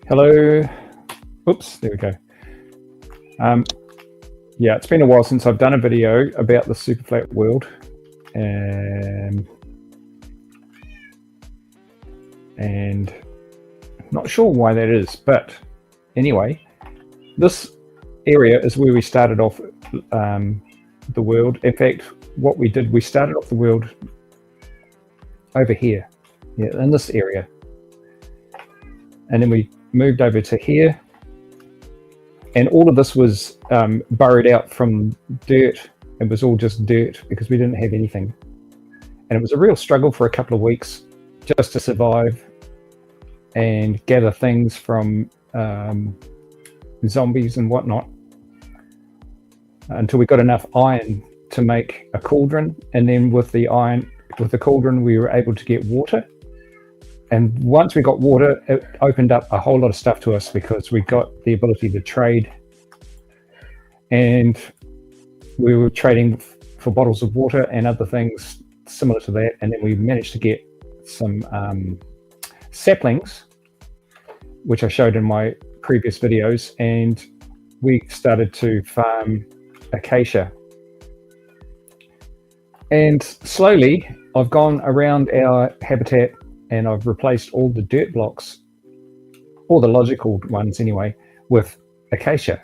Hello. Oops, there we go. Yeah, it's been a while since I've done a video about the Superflat world. And I'm not sure why that is, but anyway, this area is where we started off the world. In fact, what we did, we started off the world over here, yeah, in this area. And then we moved over to here. And all of this was burrowed out from dirt. It was all just dirt because we didn't have anything. And it was a real struggle for a couple of weeks just to survive and gather things from zombies and whatnot until we got enough iron to make a cauldron. And then with the cauldron, we were able to get water. And once we got water, it opened up a whole lot of stuff to us because we got the ability to trade. And we were trading for bottles of water and other things similar to that. And then we managed to get some saplings, which I showed in my previous videos. And we started to farm acacia. And slowly, I've gone around our habitat and I've replaced all the dirt blocks, all the logical ones anyway, with acacia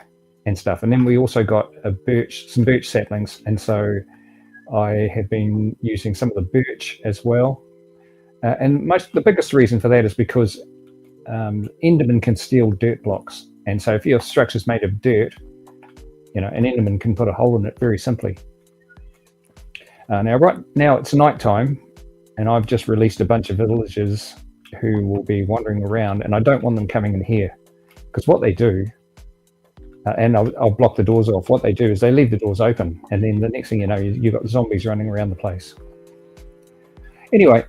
and stuff. And then we also got some birch saplings. And so I have been using some of the birch as well. And the biggest reason for that is because Enderman can steal dirt blocks. And so if your structure's made of dirt, an Enderman can put a hole in it very simply. Now, right now it's nighttime. And I've just released a bunch of villagers who will be wandering around, and I don't want them coming in here because what they do, and I'll block the doors off. What they do is they leave the doors open, and then the next thing you know, you've got zombies running around the place. Anyway,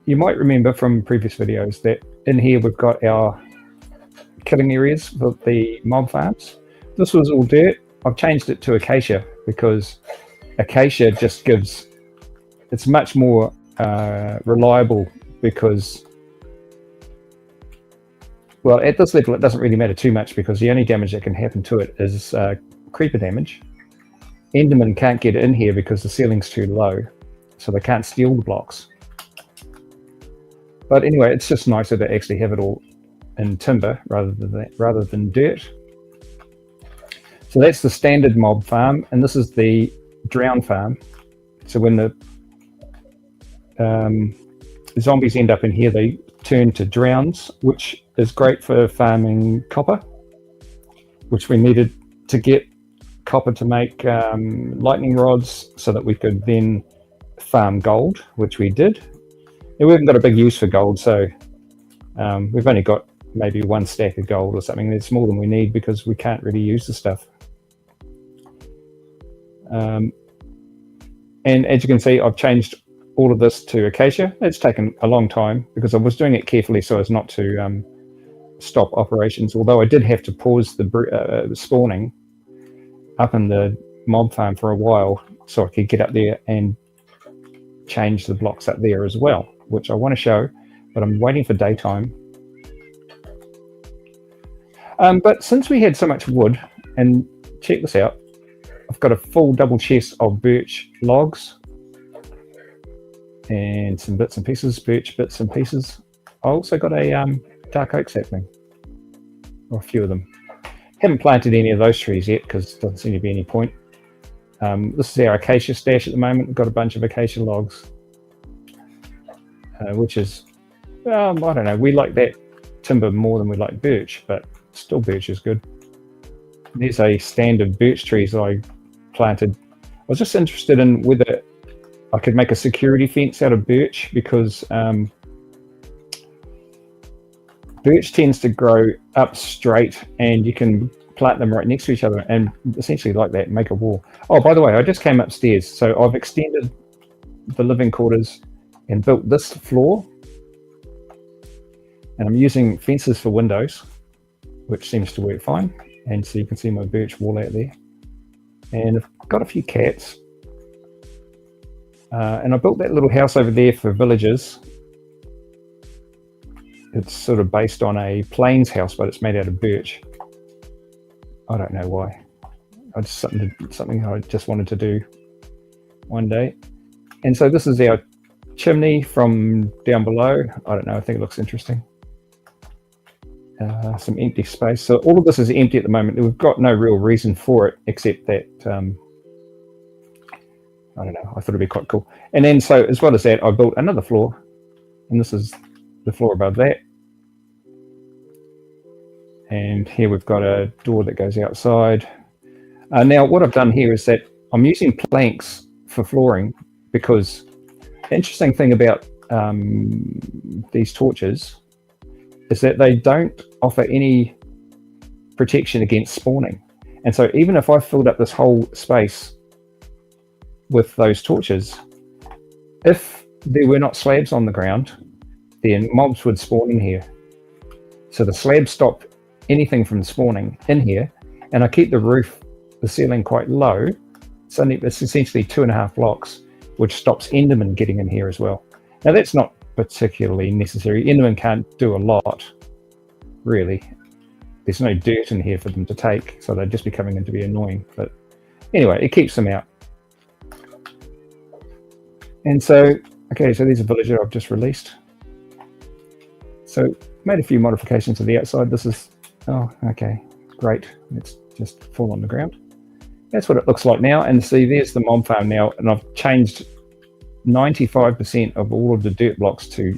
you might remember from previous videos that in here we've got our killing areas for the mob farms. This was all dirt. I've changed it to acacia because acacia just gives, it's much more reliable because, well, at this level it doesn't really matter too much because the only damage that can happen to it is creeper damage. Enderman can't get in here because the ceiling's too low, so they can't steal the blocks. But anyway, it's just nicer to actually have it all in timber rather than dirt. So that's the standard mob farm, and this is the drown farm. So when the zombies end up in here, they turn to drowns, which is great for farming copper, which we needed to get copper to make lightning rods so that we could then farm gold, which we did. And we haven't got a big use for gold, so we've only got maybe one stack of gold or something. It's more than we need because we can't really use the stuff. And as you can see, I've changed all of this to acacia. It's taken a long time because I was doing it carefully so as not to stop operations, although I did have to pause the spawning up in the mob farm for a while so I could get up there and change the blocks up there as well, which I want to show, but I'm waiting for daytime. But since we had so much wood, and check this out, I've got a full double chest of birch logs and some bits and pieces, birch bits and pieces. I also got a dark oak sapling, or a few of them. Haven't planted any of those trees yet because there doesn't seem to be any point. This is our acacia stash at the moment. We've got a bunch of acacia logs, which is, I don't know, we like that timber more than we like birch, but still birch is good. There's a stand of birch trees that I planted. I was just interested in whether I could make a security fence out of birch because birch tends to grow up straight and you can plant them right next to each other and essentially like that make a wall. Oh, by the way, I just came upstairs, so I've extended the living quarters and built this floor, and I'm using fences for windows, which seems to work fine. And so you can see my birch wall out there, and I've got a few cats. And I built that little house over there for villagers it's sort of based on a plains house, but it's made out of birch. I don't know why. It's something I just wanted to do one day. And so this is our chimney from down below. I don't know, I think it looks interesting. Some empty space. So all of this is empty at the moment. We've got no real reason for it, except that, I don't know, I thought it'd be quite cool. And then, so as well as that, I built another floor, and this is the floor above that. And here we've got a door that goes outside. Now what I've done here is that I'm using planks for flooring, because the interesting thing about these torches is that they don't offer any protection against spawning. And so even if I filled up this whole space with those torches, if there were not slabs on the ground, then mobs would spawn in here. So the slabs stop anything from spawning in here, and I keep the ceiling quite low. It's essentially 2.5 blocks, which stops Enderman getting in here as well. Now that's not particularly necessary. Enderman can't do a lot, really. There's no dirt in here for them to take, so they'd just be coming in to be annoying. But anyway, it keeps them out. And so, okay, so there's a villager I've just released. So made a few modifications to the outside. This is, oh, okay, great. Let's just fall on the ground. That's what it looks like now. And see, there's the mob farm now, and I've changed 95% of all of the dirt blocks to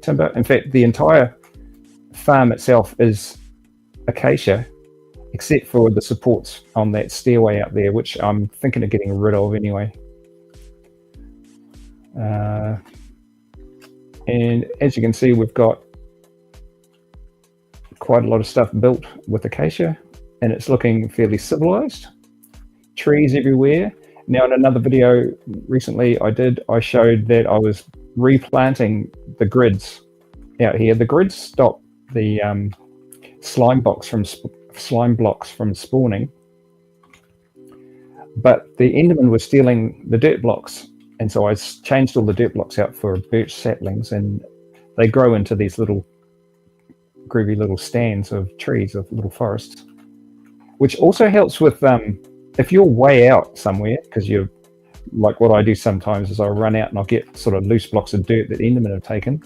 timber. In fact, the entire farm itself is acacia, except for the supports on that stairway out there, which I'm thinking of getting rid of anyway. And as you can see, we've got quite a lot of stuff built with acacia, and it's looking fairly civilized. Trees everywhere. Now, in another video recently I showed that I was replanting the grids out here. The grids stop the slime blocks from spawning, but the Enderman was stealing the dirt blocks, and so I changed all the dirt blocks out for birch saplings, and they grow into these little groovy little stands of trees, of little forests, which also helps with if you're way out somewhere, because you're like what I do sometimes is I'll run out and I'll get sort of loose blocks of dirt that Endermen have taken,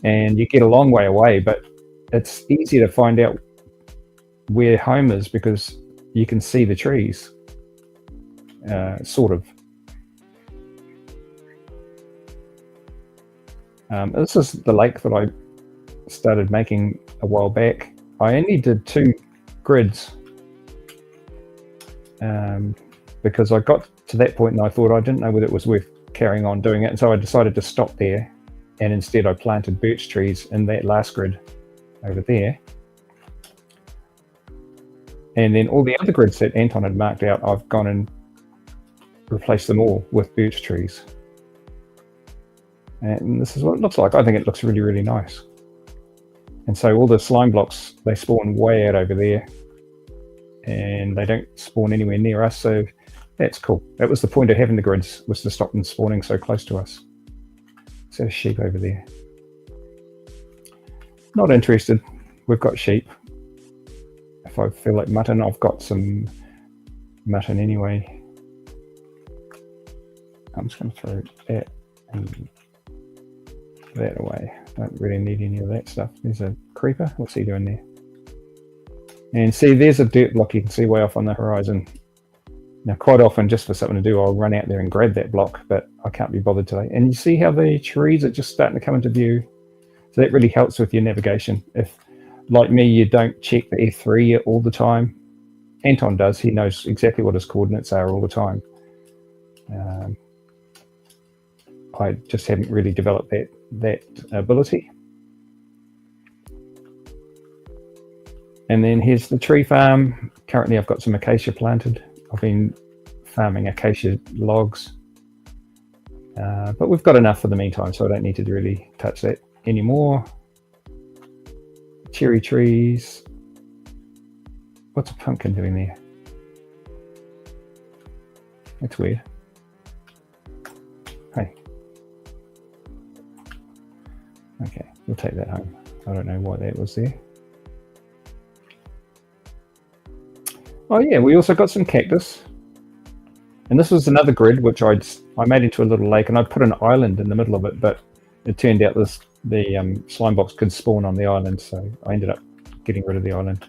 and you get a long way away, but it's easy to find out where home is because you can see the trees, sort of. This is the lake that I started making a while back. I only did 2 grids because I got to that point and I thought I didn't know whether it was worth carrying on doing it, and so I decided to stop there, and instead I planted birch trees in that last grid over there. And then all the other grids that Anton had marked out, I've gone and replaced them all with birch trees. And this is what it looks like. I think it looks really, really nice. And so all the slime blocks, they spawn way out over there, and they don't spawn anywhere near us, so that's cool. That was the point of having the grids, was to stop them spawning so close to us. So sheep over there. Not interested. We've got sheep. If I feel like mutton, I've got some mutton anyway. I'm just going to throw that and that away. Don't really need any of that stuff. There's a creeper. What's he doing there? And see, there's a dirt block you can see way off on the horizon. Now, quite often, just for something to do, I'll run out there and grab that block, but I can't be bothered today. And you see how the trees are just starting to come into view? So that really helps with your navigation. If, like me, you don't check the F3 all the time. Anton does. He knows exactly what his coordinates are all the time. I just haven't really developed that ability. And then here's the tree farm. Currently I've got some acacia planted. I've been farming acacia logs, but we've got enough for the meantime, so I don't need to really touch that anymore. Cherry trees. What's a pumpkin doing there? That's weird. Hey. Okay, we'll take that home. I don't know why that was there. Oh yeah, we also got some cactus. And this was another grid which I made into a little lake, and I put an island in the middle of it, but it turned out the slime box could spawn on the island, so I ended up getting rid of the island.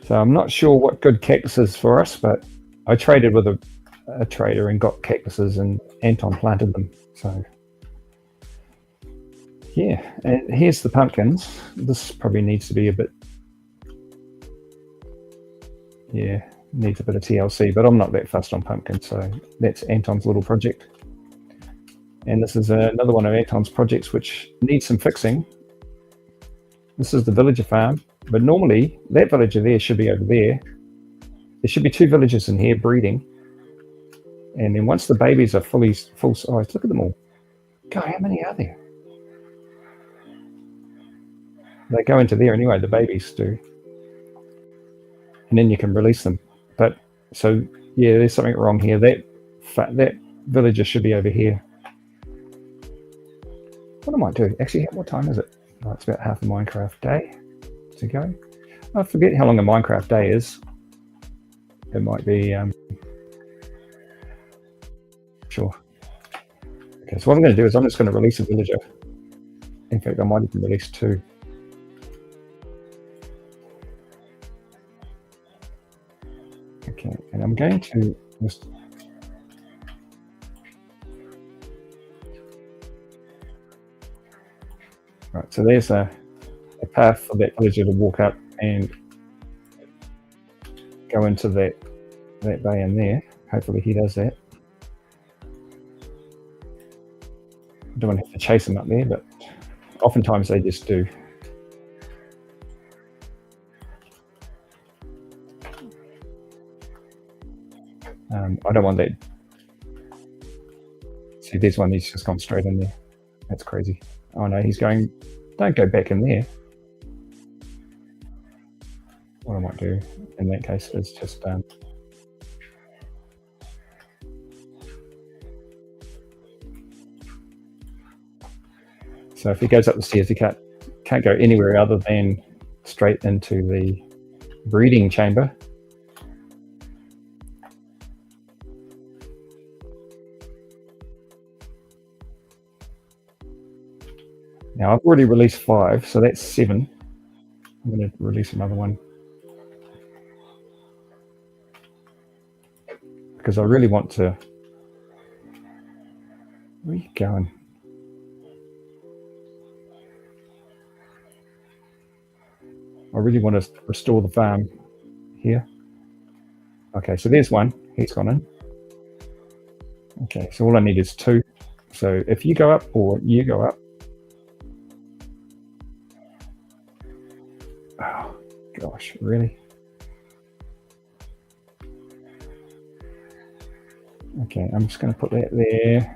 So I'm not sure what good cactus is for us, but I traded with a trader and got cactuses, and Anton planted them. So yeah, and here's the pumpkins. This probably needs to be a bit, yeah, needs a bit of TLC, but I'm not that fussed on pumpkins. So that's Anton's little project. And this is another one of Anton's projects which needs some fixing. This is the villager farm, but normally that villager there should be over there. There should be 2 villagers in here breeding. And then once the babies are full size, look at them all. God, how many are there? They go into there anyway, the babies do. And then you can release them. But, so, yeah, there's something wrong here. That villager should be over here. What I might do, actually, what time is it? Oh, it's about half a Minecraft day to go. I forget how long a Minecraft day is. It might be, sure. Okay, so what I'm going to do is I'm just going to release a villager. In fact, I might even release 2. Okay, and I'm going to just... Right, so there's a path for that villager to walk up and go into that bay in there. Hopefully he does that. I don't want to have to chase him up there, but oftentimes they just do. I don't want that. See, there's one, he's just gone straight in there. That's crazy. Oh no, he's going, don't go back in there. What I might do in that case is just so if he goes up the stairs, he can't go anywhere other than straight into the breeding chamber. Now I've already released 5, so that's 7. I'm going to release another one because I really want to. Where are you going? I really want to restore the farm here. Okay, so there's one. He's gone in. Okay, so all I need is 2. So if you go up or you go up. Oh, gosh, really? Okay, I'm just going to put that there.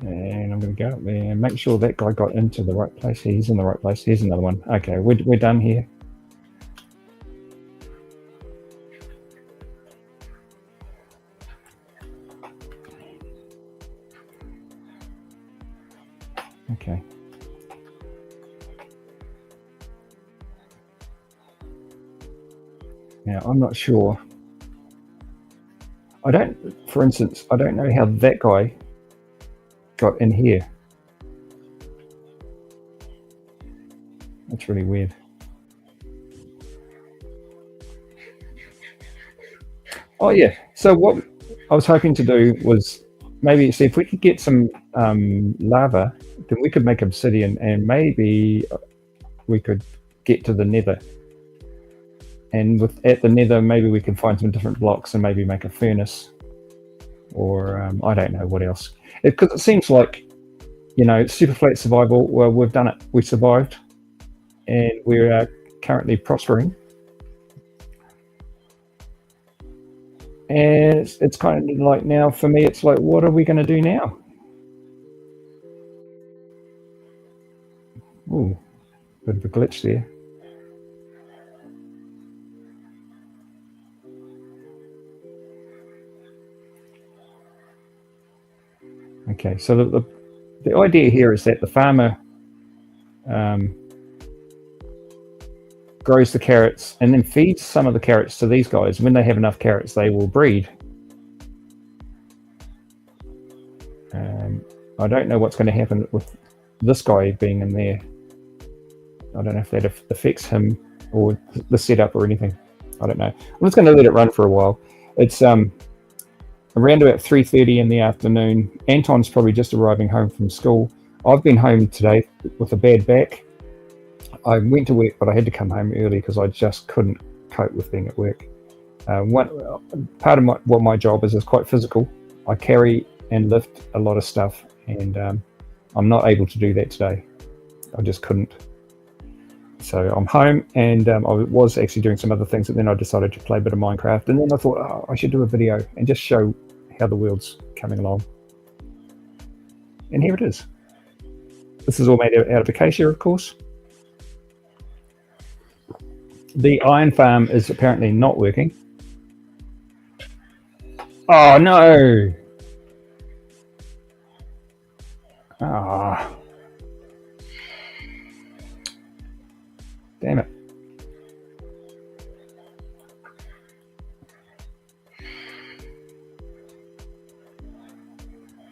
And I'm going to go up there and make sure that guy got into the right place. He's in the right place. Here's another one. Okay, we're done here. Okay. Now, I'm not sure. For instance, I don't know how that guy got in here. That's really weird. Oh yeah, so what I was hoping to do was maybe see if we could get some lava, then we could make obsidian, and maybe we could get to the nether. And at the nether, maybe we can find some different blocks and maybe make a furnace, or I don't know what else. Because it seems like, you know, Superflat survival. Well, we've done it. We survived, and we're currently prospering. And it's kind of like now for me, it's like, what are we going to do now? Ooh, bit of a glitch there. Okay, so the idea here is that the farmer grows the carrots and then feeds some of the carrots to these guys. When they have enough carrots, they will breed. I don't know what's going to happen with this guy being in there. I don't know if that affects him or the setup or anything. I don't know. I'm just going to let it run for a while. It's around about 3:30 in the afternoon. Anton's probably just arriving home from school. I've been home today with a bad back. I went to work, but I had to come home early because I just couldn't cope with being at work. Part of what my job is quite physical. I carry and lift a lot of stuff, and I'm not able to do that today. I just couldn't. So I'm home, and I was actually doing some other things, and then I decided to play a bit of Minecraft, and then I thought, oh, I should do a video and just show how the world's coming along. And here it is. This is all made out of acacia, of course. The iron farm is apparently not working. Oh no! Ah. Damn it.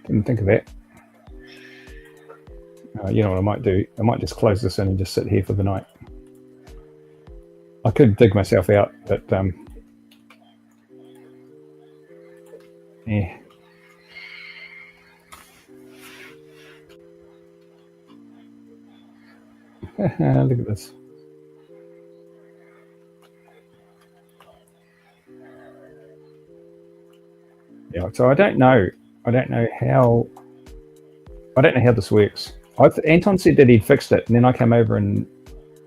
Didn't think of that. You know what I might do? I might just close this in and just sit here for the night. I could dig myself out, but yeah. Look at this. Yeah, so I don't know how this works. Anton said that he'd fixed it, and then I came over and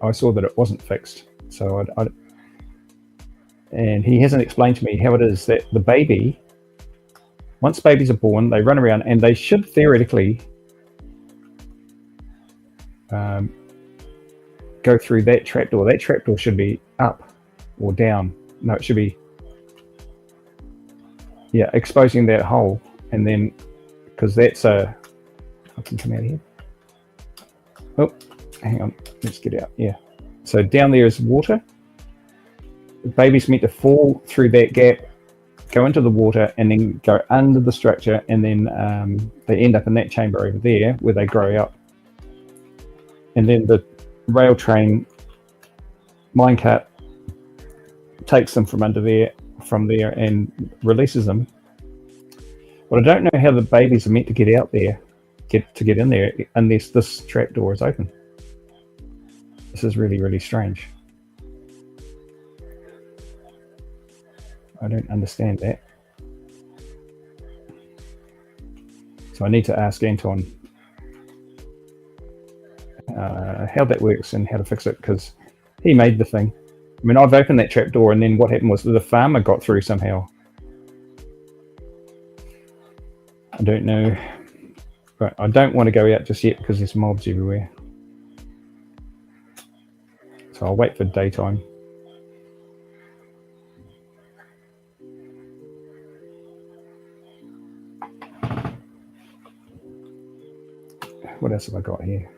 I saw that it wasn't fixed. So and he hasn't explained to me how it is that the baby, once babies are born, they run around and they should theoretically go through that trapdoor. That trapdoor should be up or down. No, it should be, yeah, exposing that hole, and then because that's I can come out of here. Oh, hang on, let's get out. Yeah, so down there is water. The baby's meant to fall through that gap, go into the water, and then go under the structure, and then they end up in that chamber over there where they grow out. And then the rail train minecart takes them from there and releases them. But I don't know how the babies are meant to get out there, get in there, unless this trapdoor is open. This is really, really strange. I don't understand that. So I need to ask Anton how that works and how to fix it, because he made the thing. I mean, I've opened that trapdoor, and then what happened was the farmer got through somehow. I don't know. But I don't want to go out just yet because there's mobs everywhere. So I'll wait for daytime. What else have I got here?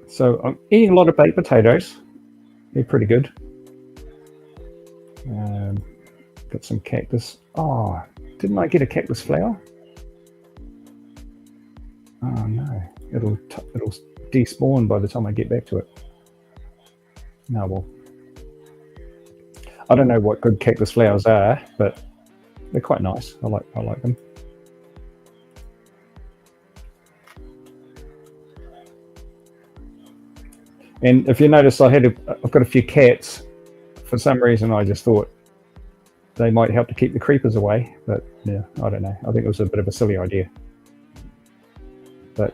So I'm eating a lot of baked potatoes. They're pretty good. Got some cactus. Oh, didn't I get a cactus flower? Oh no, it'll despawn by the time I get back to it. No, well, I don't know what good cactus flowers are, but they're quite nice. I like them. And if you notice, I've got a few cats. For some reason, I just thought they might help to keep the creepers away, but yeah, I don't know. I think it was a bit of a silly idea. But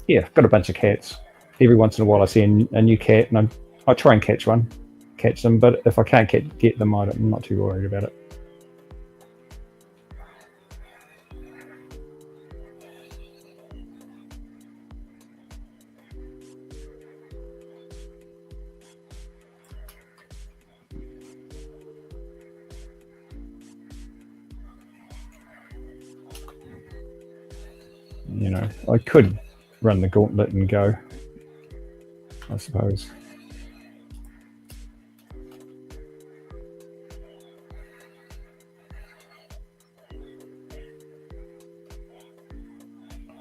yeah, I've got a bunch of cats. Every once in a while I see a new cat, and I try and catch them, but if I can't get them, I'm not too worried about it. you know, I could run the gauntlet and go, I suppose.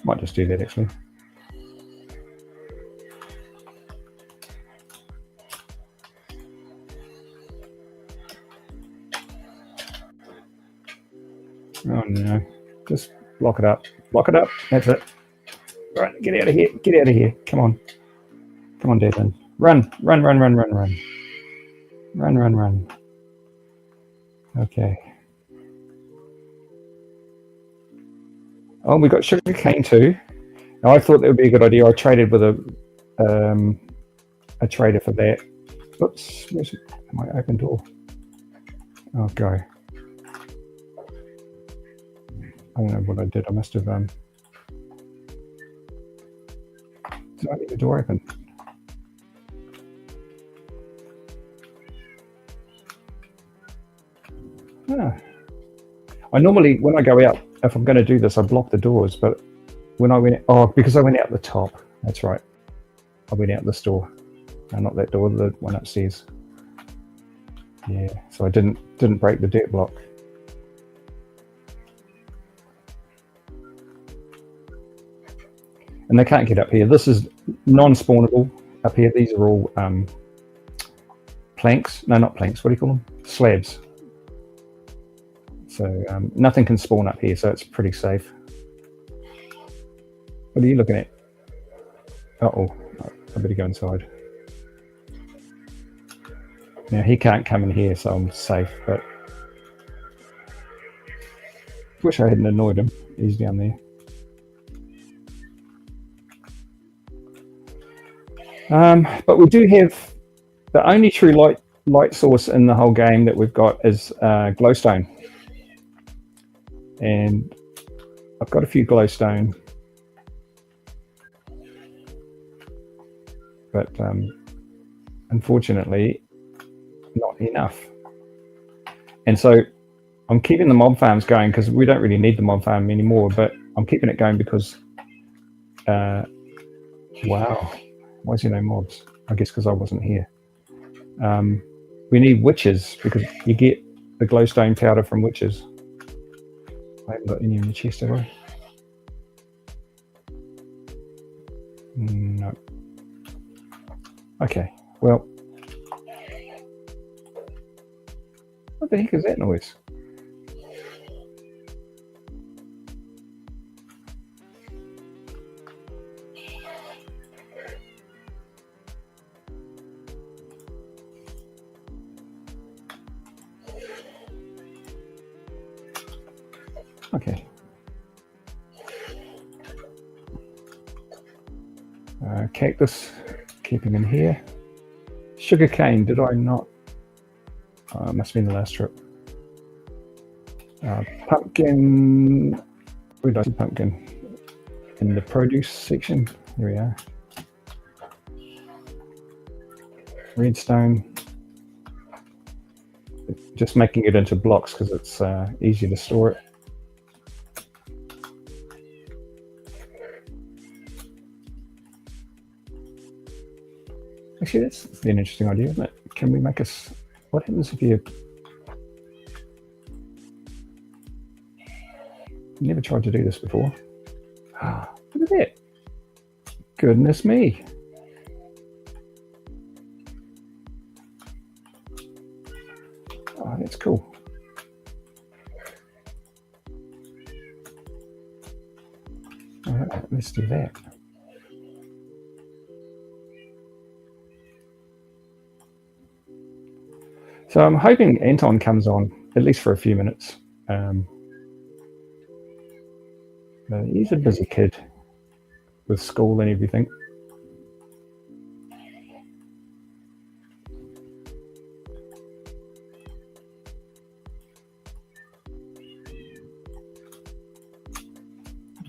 Might just do that actually. Oh no, just lock it up. Lock it up. That's it. Right, get out of here. Get out of here. Come on. Come on, Declan. Run, run, run, run, run, run. Run, run, run. Okay. Oh, we got sugarcane too. Now, I thought that would be a good idea. I traded with a trader for that. Oops, where's my open door? Oh, go. I don't know what I did. I must have did I leave the door open? Ah. I normally, when I go out, if I'm going to do this, I block the doors. But when I went, because I went out the top. That's right. I went out this door. No, not that door. The one upstairs. Yeah. So I didn't break the dirt block. And they can't get up here. This is non-spawnable up here. These are all planks. No, not planks. What do you call them? Slabs. So nothing can spawn up here, so it's pretty safe. What are you looking at? Uh-oh, I better go inside. Now he can't come in here, so I'm safe, but wish I hadn't annoyed him. He's down there. But we do have the only true light source in the whole game that we've got is glowstone. And I've got a few glowstone, but unfortunately not enough. And so I'm keeping the mob farms going because we don't really need the mob farm anymore, but I'm keeping it going because wow, why is there no mobs? I guess because I wasn't here. We need witches because you get the glowstone powder from witches. I haven't got any in the chest, have I? No. Okay, well. What the heck is that noise? Okay. Cactus, keeping in here. Sugarcane, did I not? Must have been the last trip. Pumpkin, where did I see pumpkin? In the produce section, here we are. Redstone. Just making it into blocks because it's easier to store it. Actually, that's an interesting idea, isn't it? Can we make us... What happens if you... Never tried to do this before. Look at that. Goodness me. Oh, that's cool. All right, let's do that. So I'm hoping Anton comes on, at least for a few minutes. He's a busy kid with school and everything.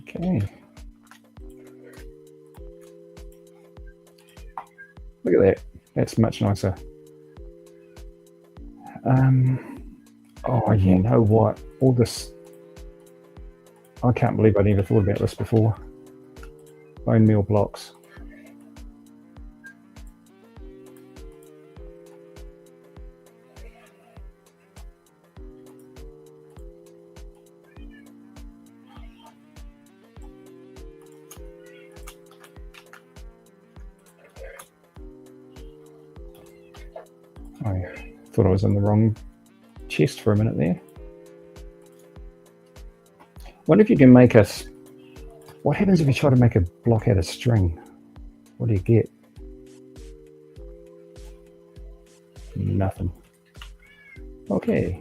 Okay. Look at that. That's much nicer. Oh, you know what? All this... I can't believe I never thought about this before. bone meal blocks. I thought I was in the wrong chest for a minute there. Wonder if you can make us. What happens if you try to make a block out of string? What do you get? Nothing. Okay.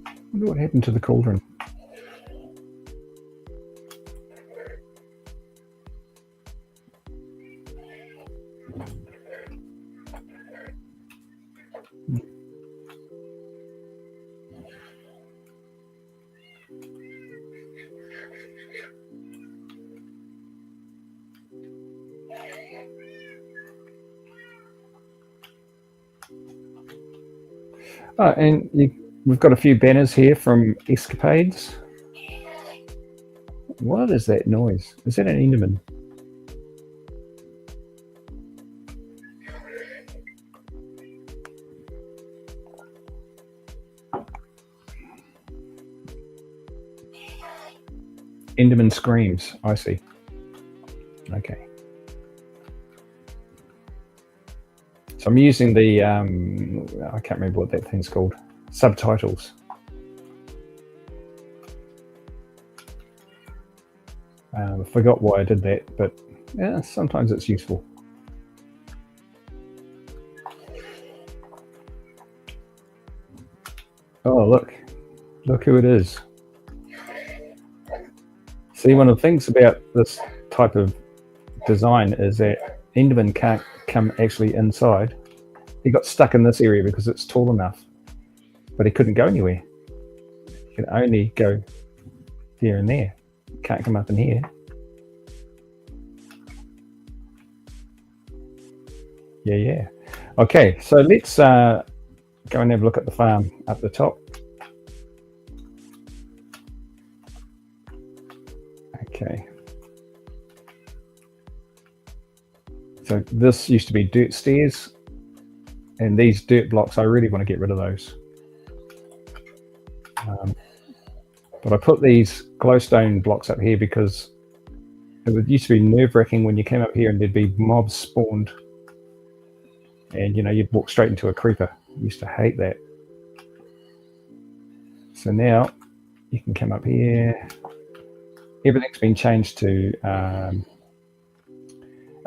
I wonder what happened to the cauldron. Oh, and we've got a few banners here from Escapades. What is that noise? Is that an Enderman? Enderman screams. I see. Okay. So I'm using the, I can't remember what that thing's called, subtitles. I forgot why I did that, but yeah, sometimes it's useful. Oh, look who it is. See, one of the things about this type of design is that Enderman can't come actually inside. He got stuck in this area because it's tall enough, but he couldn't go anywhere. He can only go here and there. Can't come up in here. Yeah. Okay, so let's go and have a look at the farm up the top. Okay. So this used to be dirt stairs, and these dirt blocks, I really want to get rid of those. But I put these glowstone blocks up here because it used to be nerve-wracking when you came up here and there'd be mobs spawned, and you'd walk straight into a creeper. I used to hate that. So now you can come up here. Everything's been changed to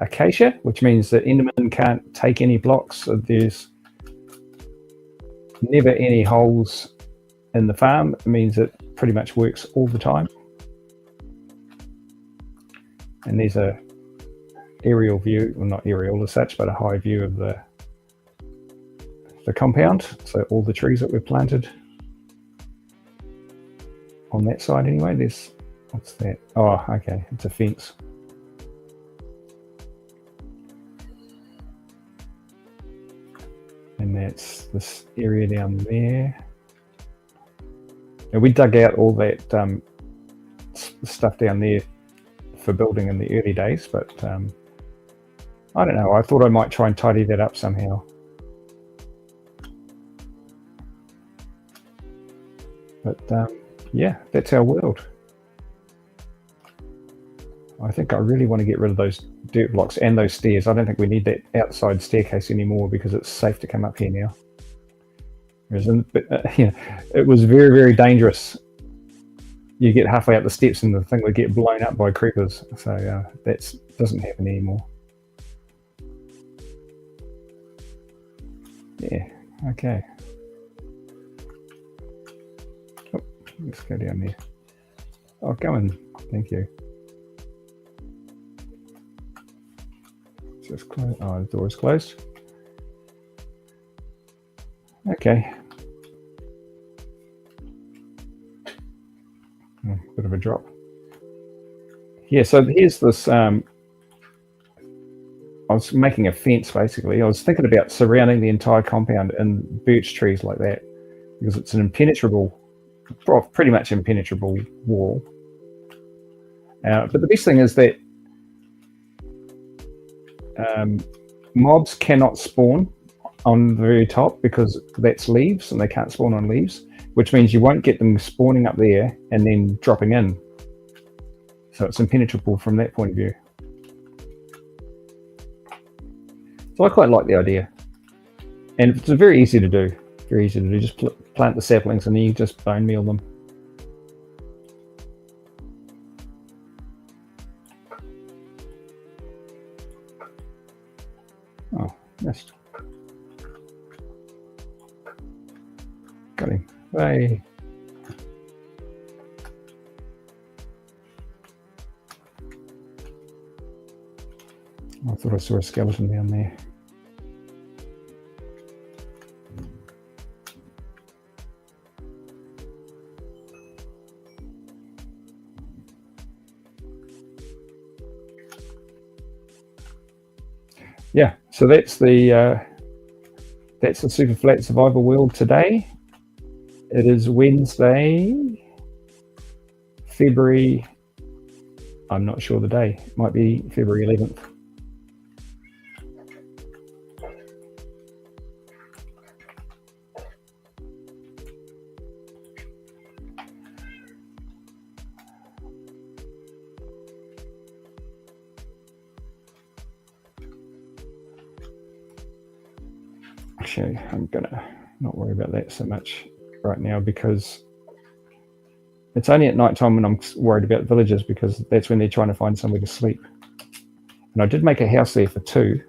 acacia, which means that Enderman can't take any blocks. So there's never any holes in the farm. It means it pretty much works all the time. And there's a aerial view, well, not aerial as such, but a high view of the compound. So all the trees that we've planted on that side anyway. There's, what's that? Oh, okay, it's a fence. And that's this area down there. And we dug out all that stuff down there for building in the early days, but I don't know. I thought I might try and tidy that up somehow. But yeah, that's our world. I think I really want to get rid of those dirt blocks and those stairs. I don't think we need that outside staircase anymore because it's safe to come up here now. It was very, very dangerous. You get halfway up the steps and the thing would get blown up by creepers. So that doesn't happen anymore. Yeah, okay. Oh, let's go down there. Oh, go in. Thank you. Just close. Oh, the door is closed. Okay. of a drop. Yeah, so here's this. I was making a fence basically. I was thinking about surrounding the entire compound in birch trees like that because it's an impenetrable, pretty much impenetrable wall. But the best thing is that mobs cannot spawn on the very top because that's leaves and they can't spawn on leaves, which means you won't get them spawning up there and then dropping in. So it's impenetrable from that point of view. So I quite like the idea. And it's very easy to do. Very easy to do. Just plant the saplings and then you just bone meal them. Oh, missed. Got him. Hey. I thought I saw a skeleton down there. Yeah, so that's the Superflat survival world today. It is Wednesday, February. I'm not sure the day. It might be February 11th. Actually, I'm gonna not worry about that so much right now because it's only at night time when I'm worried about villagers because that's when they're trying to find somewhere to sleep. And I did make a house there for 2.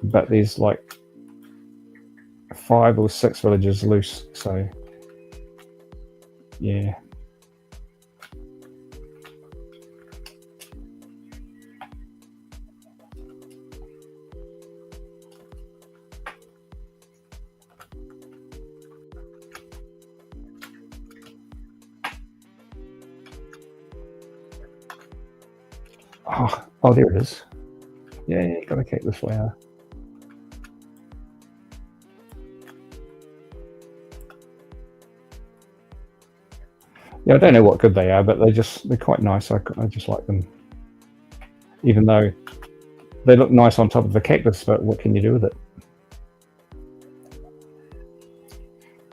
But there's like 5 or 6 villagers loose, so yeah. Oh, there it is. Yeah, gotta keep the flower. Yeah, I don't know what good they are, but they're quite nice. I just like them, even though they look nice on top of the cactus. But what can you do with it?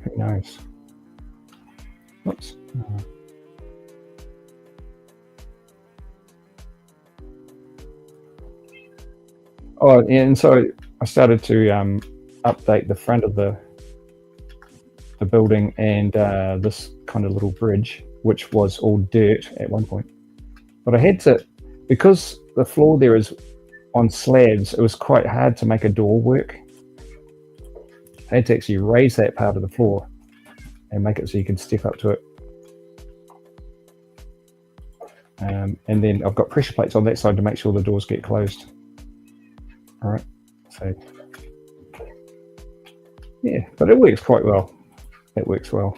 Who knows? Oops. Oh, and so I started to update the front of the building and this kind of little bridge, which was all dirt at one point. But I had to, because the floor there is on slabs, it was quite hard to make a door work. I had to actually raise that part of the floor and make it so you can step up to it. And then I've got pressure plates on that side to make sure the doors get closed. All right, so yeah, but it works quite well. It works well.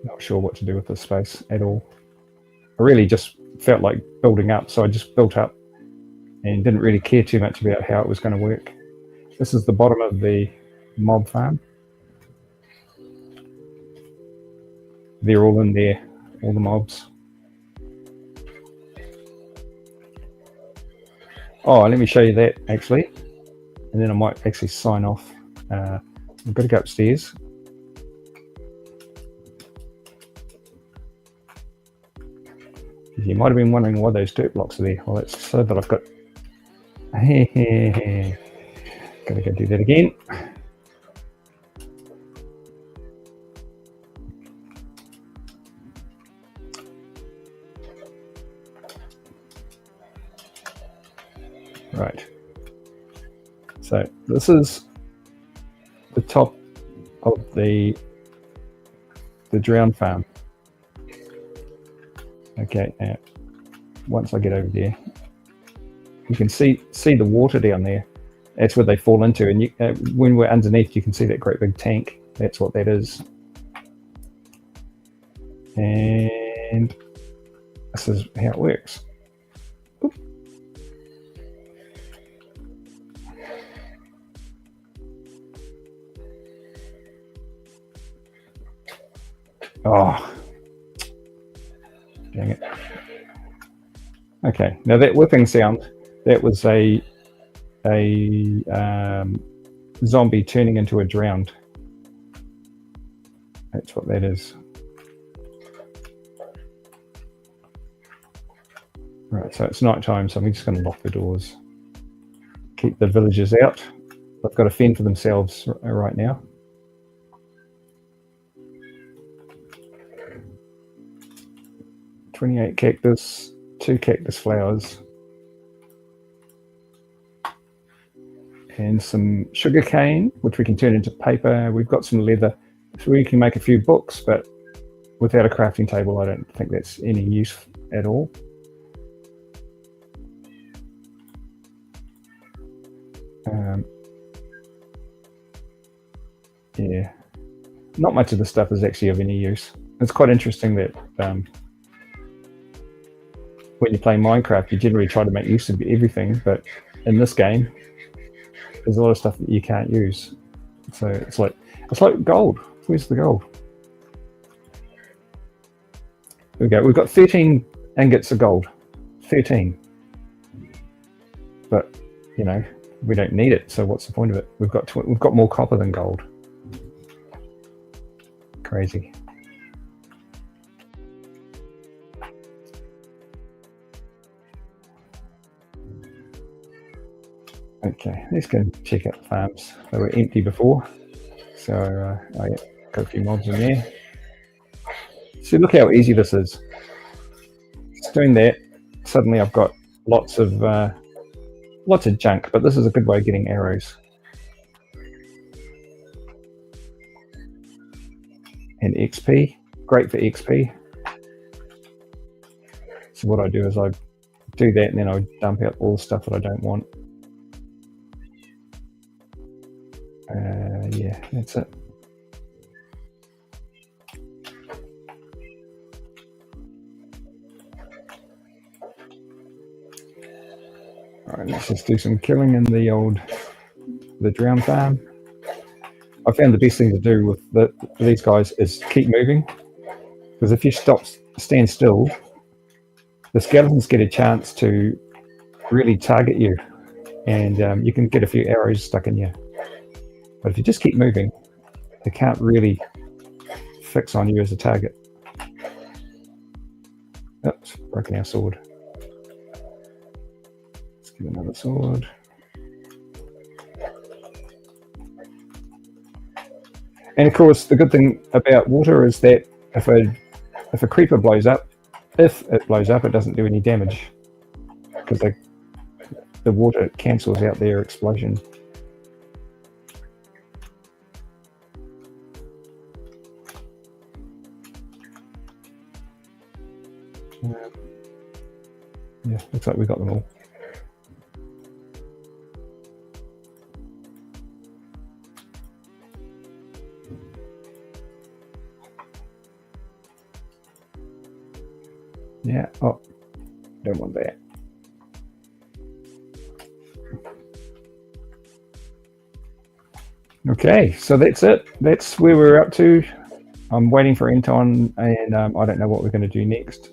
Not sure what to do with this space at all. I really just felt like building up, so I just built up and didn't really care too much about how it was going to work. This is the bottom of the mob farm. They're all in there, all the mobs. Oh, let me show you that actually, and then I might actually sign off. I've got to go upstairs. You might have been wondering why those dirt blocks are there. Well, it's so that I've got. Gotta go do that again. Right. So this is the top of the drown farm. Okay, now once I get over there, you can see the water down there. That's where they fall into. And you, when we're underneath, you can see that great big tank. That's what that is. And this is how it works. Oop. Oh, dang it. Okay, now that whipping sound, that was a zombie turning into a drowned. That's what that is. Right, so it's night time, so I'm just going to lock the doors. Keep the villagers out. They've got to fend for themselves right now. $28 cactus, 2 cactus flowers, and some sugar cane, which we can turn into paper. We've got some leather, so we can make a few books, but without a crafting table, I don't think that's any use at all. Yeah, not much of the stuff is actually of any use. It's quite interesting that when you play Minecraft, you generally try to make use of everything, but in this game, there's a lot of stuff that you can't use. So it's like gold. Where's the gold? There we go. We've got 13 ingots of gold. 13. But you know, we don't need it. So what's the point of it? We've got more copper than gold. Crazy. Okay, let's go and check out the farms. They were empty before, so I got a few mobs in there. So look how easy this is. Just doing that, suddenly I've got lots of junk, but this is a good way of getting arrows. And XP, great for XP. So what I do is I do that and then I dump out all the stuff that I don't want. Yeah, that's it. Alright, let's just do some killing in the drown farm. I found the best thing to do with these guys is keep moving, because if you stand still, the skeletons get a chance to really target you, and you can get a few arrows stuck in you. But if you just keep moving, they can't really fix on you as a target. Oops, broken our sword. Let's get another sword. And of course, the good thing about water is that if a creeper blows up, if it blows up, it doesn't do any damage, because the water cancels out their explosion. Yeah, looks like we got them all. Yeah, oh, don't want that. Okay, so that's it. That's where we're up to. I'm waiting for Anton, and I don't know what we're going to do next.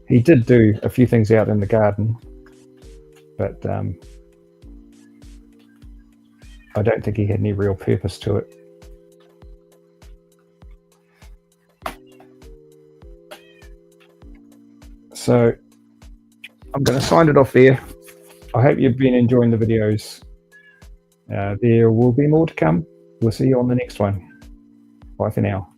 He did do a few things out in the garden, but I don't think he had any real purpose to it. So I'm going to sign it off there. I hope you've been enjoying the videos. There will be more to come. We'll see you on the next one. Bye for now.